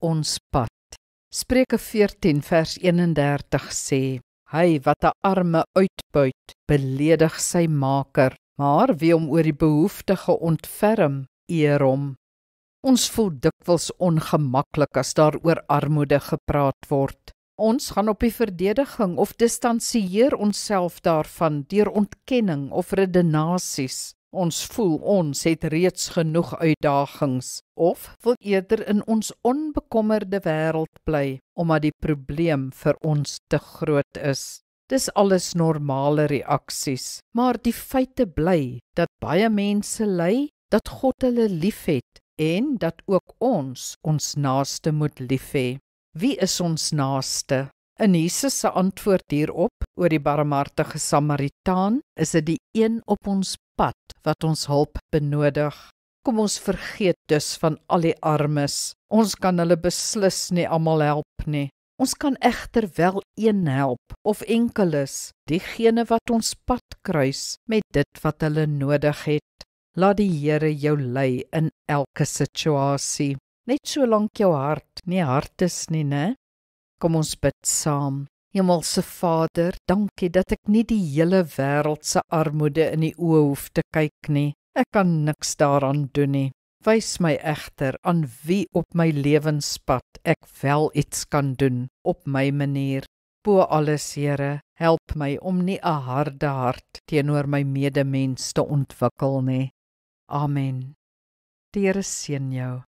ons pad. Spreuke 14 vers 31 sê, hy wat 'n arme uitbuit, beledig sy maker, maar wie hom oor die behoeftige ontferm, eer hom. Ons voel dikwels ongemaklik as daar oor armoede gepraat word. Ons gaan op die verdediging of distansieer onsself daarvan deur ontkenning of redenasies. Ons voel ons het reeds genoeg uitdagings of wil eerder in ons onbekommerde wêreld bly omdat die probleem vir ons te groot is. Dis alles normale reaksies, maar die feite bly dat baie mense ly, dat God hulle liefhet en dat ook ons naaste moet lief hê. Wie is ons naaste? In Jesus se antwoord hierop oor die barmhartige Samaritaan is dit die een op ons pad wat ons hulp benodig. Kom ons vergeet dus van al die armes. Ons kan hulle beslis nie almal help nie. Ons kan egter wel een help of enkeles, diegene wat ons pad kruis met dit wat hulle nodig het. Laat die Here jou lei in elke situasie. Net solank jou hart nie hard is nie, né? Kom ons bid saam. Hemelse Vader, dankie dat ek nie die hele wêreld se armoede in die oë hoef te kyk nie. Ek kan niks daaraan doen nie. Wys my egter aan wie op my lewenspad ek wel iets kan doen op my manier. Bo alles, Here, help my om nie 'n harde hart teenoor my medemens te ontwikkel nie. Amen. Die Here seën jou.